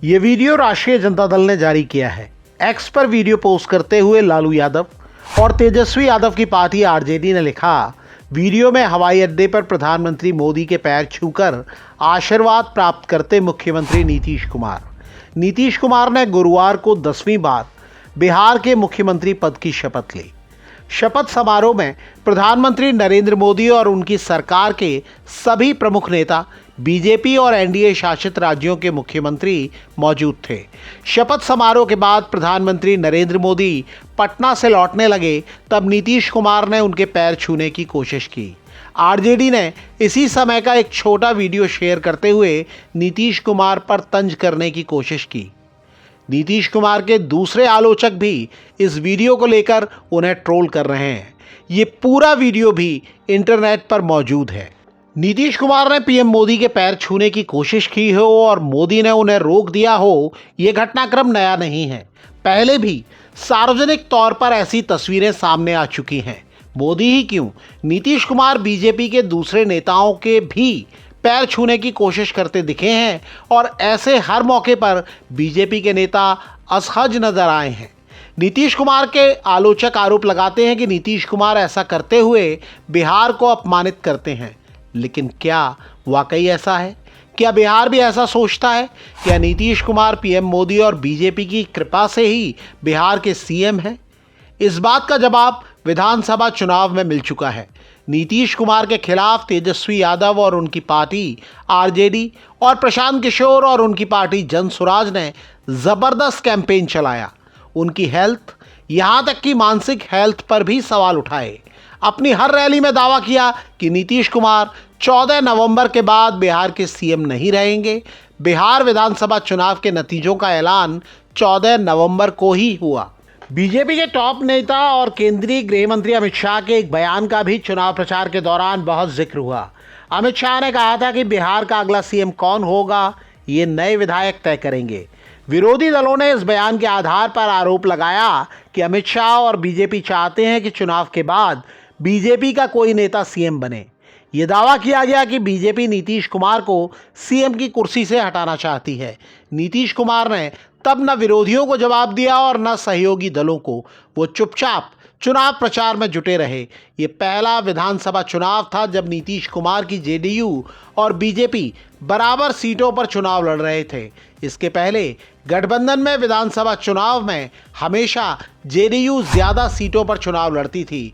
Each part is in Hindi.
ये वीडियो राष्ट्रीय जनता दल ने जारी किया है। एक्स पर वीडियो पोस्ट करते हुए लालू यादव और तेजस्वी यादव की पार्टी आरजेडी ने लिखा, वीडियो में हवाई अड्डे पर प्रधानमंत्री मोदी के पैर छूकर आशीर्वाद प्राप्त करते मुख्यमंत्री नीतीश कुमार। नीतीश कुमार ने गुरुवार को 10वीं बार बिहार के मुख्यमंत्री पद की शपथ ली। शपथ समारोह में प्रधानमंत्री नरेंद्र मोदी और उनकी सरकार के सभी प्रमुख नेता, बीजेपी और एनडीए शासित राज्यों के मुख्यमंत्री मौजूद थे। शपथ समारोह के बाद प्रधानमंत्री नरेंद्र मोदी पटना से लौटने लगे, तब नीतीश कुमार ने उनके पैर छूने की कोशिश की। आरजेडी ने इसी समय का एक छोटा वीडियो शेयर करते हुए नीतीश कुमार पर तंज करने की कोशिश की। नीतीश कुमार के दूसरे आलोचक भी इस वीडियो को लेकर उन्हें ट्रोल कर रहे हैं। ये पूरा वीडियो भी इंटरनेट पर मौजूद है। नीतीश कुमार ने पीएम मोदी के पैर छूने की कोशिश की हो और मोदी ने उन्हें रोक दिया हो, ये घटनाक्रम नया नहीं है। पहले भी सार्वजनिक तौर पर ऐसी तस्वीरें सामने आ चुकी हैं। मोदी ही क्यों, नीतीश कुमार बीजेपी के दूसरे नेताओं के भी पैर छूने की कोशिश करते दिखे हैं और ऐसे हर मौके पर बीजेपी के नेता असहज नजर आए हैं। नीतीश कुमार के आलोचक आरोप लगाते हैं कि नीतीश कुमार ऐसा करते हुए बिहार को अपमानित करते हैं, लेकिन क्या वाकई ऐसा है? क्या बिहार भी ऐसा सोचता है? क्या नीतीश कुमार पीएम मोदी और बीजेपी की कृपा से ही बिहार के सीएम हैं? इस बात का जवाब विधानसभा चुनाव में मिल चुका है। नीतीश कुमार के खिलाफ तेजस्वी यादव और उनकी पार्टी आरजेडी और प्रशांत किशोर और उनकी पार्टी जनसुराज ने जबरदस्त कैंपेन चलाया। उनकी हेल्थ, यहां तक कि मानसिक हेल्थ पर भी सवाल उठाए। अपनी हर रैली में दावा किया कि नीतीश कुमार 14 नवंबर के बाद बिहार के सीएम नहीं रहेंगे। बिहार विधानसभा चुनाव के नतीजों का ऐलान 14 नवंबर को ही हुआ। बीजेपी के टॉप नेता और केंद्रीय गृह मंत्री अमित शाह के एक बयान का भी चुनाव प्रचार के दौरान बहुत जिक्र हुआ। अमित शाह ने कहा था कि बिहार का अगला सीएम कौन होगा, ये नए विधायक तय करेंगे। विरोधी दलों ने इस बयान के आधार पर आरोप लगाया कि अमित शाह और बीजेपी चाहते हैं कि चुनाव के बाद बीजेपी का कोई नेता सीएम बने। ये दावा किया गया कि बीजेपी नीतीश कुमार को सीएम की कुर्सी से हटाना चाहती है। नीतीश कुमार ने तब न विरोधियों को जवाब दिया और न सहयोगी दलों को। वो चुपचाप चुनाव प्रचार में जुटे रहे। ये पहला विधानसभा चुनाव था जब नीतीश कुमार की जेडीयू और बीजेपी बराबर सीटों पर चुनाव लड़ रहे थे। इसके पहले गठबंधन में विधानसभा चुनाव में हमेशा जेडीयू ज़्यादा सीटों पर चुनाव लड़ती थी।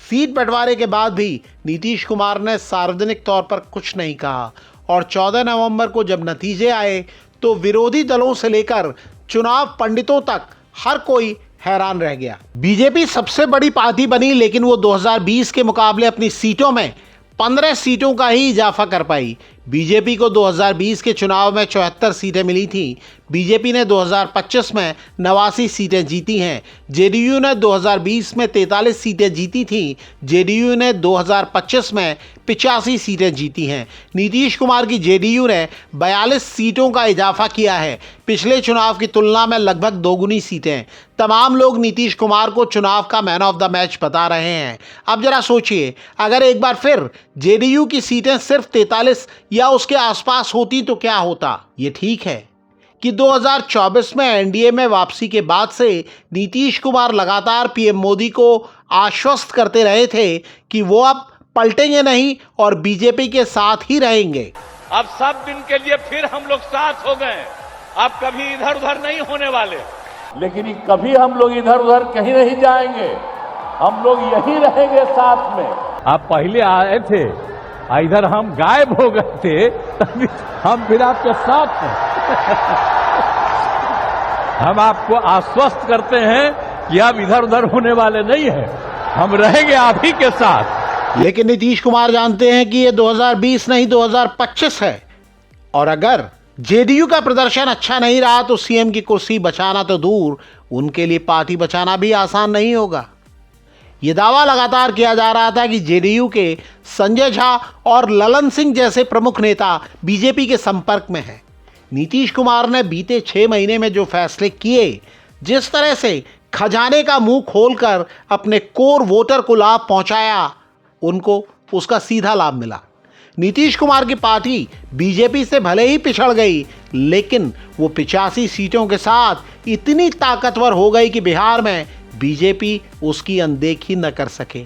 सीट बंटवारे के बाद भी नीतीश कुमार ने सार्वजनिक तौर पर कुछ नहीं कहा और 14 नवंबर को जब नतीजे आए तो विरोधी दलों से लेकर चुनाव पंडितों तक हर कोई हैरान रह गया। बीजेपी सबसे बड़ी पार्टी बनी, लेकिन वो 2020 के मुकाबले अपनी सीटों में 15 सीटों का ही इजाफा कर पाई। बीजेपी को 2020 के चुनाव में 74 सीटें मिली थीं। बीजेपी ने 2025 में 89 सीटें जीती हैं। जेडीयू ने 2020 में 43 सीटें जीती थीं। जेडीयू ने 2025 में 85 सीटें जीती हैं। नीतीश कुमार की जेडीयू ने 42 सीटों का इजाफा किया है, पिछले चुनाव की तुलना में लगभग दोगुनी सीटें। तमाम लोग नीतीश कुमार को चुनाव का मैन ऑफ द मैच बता रहे हैं। अब जरा सोचिए, अगर एक बार फिर जेडीयू की सीटें सिर्फ 43 या उसके आसपास होती तो क्या होता? ये ठीक है कि 2024 में एनडीए में वापसी के बाद से नीतीश कुमार लगातार पीएम मोदी को आश्वस्त करते रहे थे कि वो अब पलटेंगे नहीं और बीजेपी के साथ ही रहेंगे। अब सब दिन के लिए फिर हम लोग साथ हो गए, अब कभी इधर उधर नहीं होने वाले। लेकिन कभी हम लोग इधर उधर कहीं नहीं जाएंगे, हम लोग यही रहेंगे साथ में। आप पहले आए थे, इधर हम गायब हो गए थे, तभी हम फिर आपके साथ हैं। हम आपको आश्वस्त करते हैं कि आप इधर उधर होने वाले नहीं हैं, हम रहेंगे आप ही के साथ। लेकिन नीतीश कुमार जानते हैं कि ये 2020 नहीं 2025 है और अगर जेडीयू का प्रदर्शन अच्छा नहीं रहा तो सीएम की कुर्सी बचाना तो दूर, उनके लिए पार्टी बचाना भी आसान नहीं होगा। ये दावा लगातार किया जा रहा था कि जेडीयू के संजय झा और ललन सिंह जैसे प्रमुख नेता बीजेपी के संपर्क में हैं। नीतीश कुमार ने बीते 6 महीने में जो फैसले किए, जिस तरह से खजाने का मुंह खोलकर अपने कोर वोटर को लाभ पहुंचाया, उनको उसका सीधा लाभ मिला। नीतीश कुमार की पार्टी बीजेपी से भले ही पिछड़ गई, लेकिन वो 85 सीटों के साथ इतनी ताकतवर हो गई कि बिहार में बीजेपी उसकी अनदेखी न कर सके।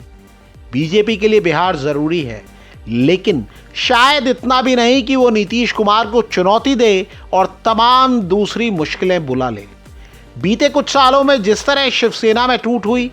बीजेपी के लिए बिहार जरूरी है, लेकिन शायद इतना भी नहीं कि वो नीतीश कुमार को चुनौती दे और तमाम दूसरी मुश्किलें बुला ले। बीते कुछ सालों में जिस तरह शिवसेना में टूट हुई,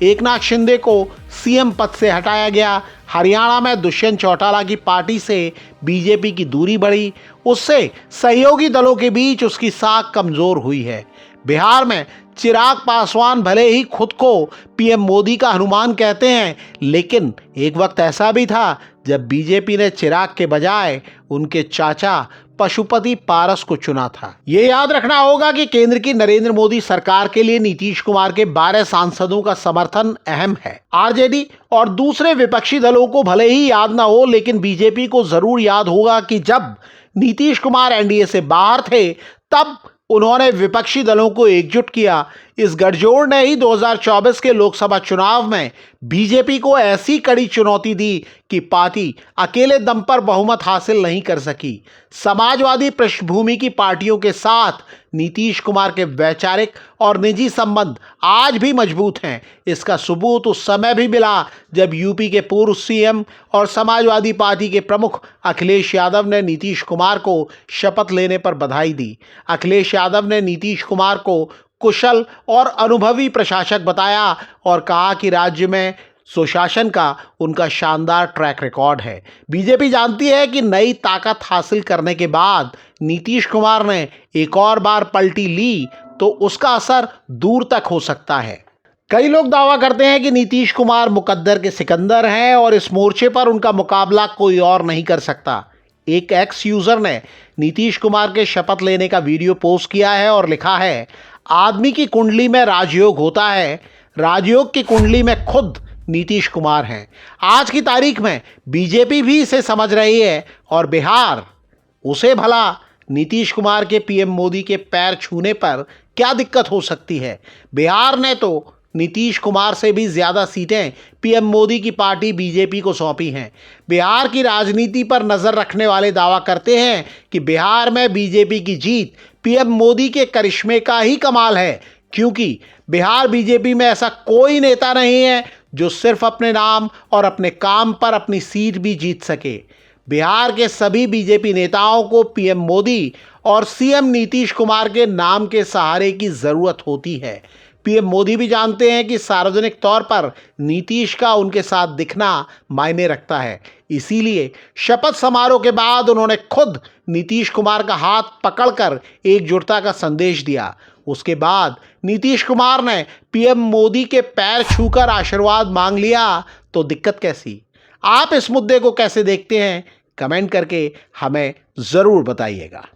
एकनाथ शिंदे को सीएम पद से हटाया गया, हरियाणा में दुष्यंत चौटाला की पार्टी से बीजेपी की दूरी बढ़ी, उससे सहयोगी दलों के बीच उसकी साख कमजोर हुई है। बिहार में चिराग पासवान भले ही खुद को पीएम मोदी का हनुमान कहते हैं, लेकिन एक वक्त ऐसा भी था जब बीजेपी ने चिराग के बजाय उनके चाचा पशुपति पारस को चुना था। ये याद रखना होगा कि केंद्र की नरेंद्र मोदी सरकार के लिए नीतीश कुमार के 12 सांसदों का समर्थन अहम है। आरजेडी और दूसरे विपक्षी दलों को भले ही याद ना हो, लेकिन बीजेपी को जरूर याद होगा कि जब नीतीश कुमार एनडीए से बाहर थे, तब उन्होंने विपक्षी दलों को एकजुट किया। इस गठजोड़ ने ही 2024 के लोकसभा चुनाव में बीजेपी को ऐसी कड़ी चुनौती दी कि पार्टी अकेले दम पर बहुमत हासिल नहीं कर सकी। समाजवादी पृष्ठभूमि की पार्टियों के साथ नीतीश कुमार के वैचारिक और निजी संबंध आज भी मजबूत हैं। इसका सबूत उस समय भी मिला जब यूपी के पूर्व सीएम और समाजवादी पार्टी के प्रमुख अखिलेश यादव ने नीतीश कुमार को शपथ लेने पर बधाई दी। अखिलेश यादव ने नीतीश कुमार को कुशल और अनुभवी प्रशासक बताया और कहा कि राज्य में सुशासन का उनका शानदार ट्रैक रिकॉर्ड है। बीजेपी जानती है कि नई ताकत हासिल करने के बाद नीतीश कुमार ने एक और बार पलटी ली तो उसका असर दूर तक हो सकता है। कई लोग दावा करते हैं कि नीतीश कुमार मुकद्दर के सिकंदर हैं और इस मोर्चे पर उनका मुकाबला कोई और नहीं कर सकता। एक एक्स यूजर ने नीतीश कुमार के शपथ लेने का वीडियो पोस्ट किया है और लिखा है, आदमी की कुंडली में राजयोग होता है, राजयोग की कुंडली में खुद नीतीश कुमार हैं। आज की तारीख में बीजेपी भी इसे समझ रही है और बिहार, उसे भला नीतीश कुमार के पीएम मोदी के पैर छूने पर क्या दिक्कत हो सकती है। बिहार ने तो नीतीश कुमार से भी ज्यादा सीटें पीएम मोदी की पार्टी बीजेपी को सौंपी हैं। बिहार की राजनीति पर नजर रखने वाले दावा करते हैं कि बिहार में बीजेपी की जीत पीएम मोदी के करिश्मे का ही कमाल है, क्योंकि बिहार बीजेपी में ऐसा कोई नेता नहीं है जो सिर्फ अपने नाम और अपने काम पर अपनी सीट भी जीत सके। बिहार के सभी बीजेपी नेताओं को पीएम मोदी और सीएम नीतीश कुमार के नाम के सहारे की जरूरत होती है। पीएम मोदी भी जानते हैं कि सार्वजनिक तौर पर नीतीश का उनके साथ दिखना मायने रखता है। इसीलिए शपथ समारोह के बाद उन्होंने खुद नीतीश कुमार का हाथ पकड़कर एकजुटता का संदेश दिया। उसके बाद नीतीश कुमार ने पीएम मोदी के पैर छूकर आशीर्वाद मांग लिया, तो दिक्कत कैसी? आप इस मुद्दे को कैसे देखते हैं? कमेंट करके हमें जरूर बताइएगा।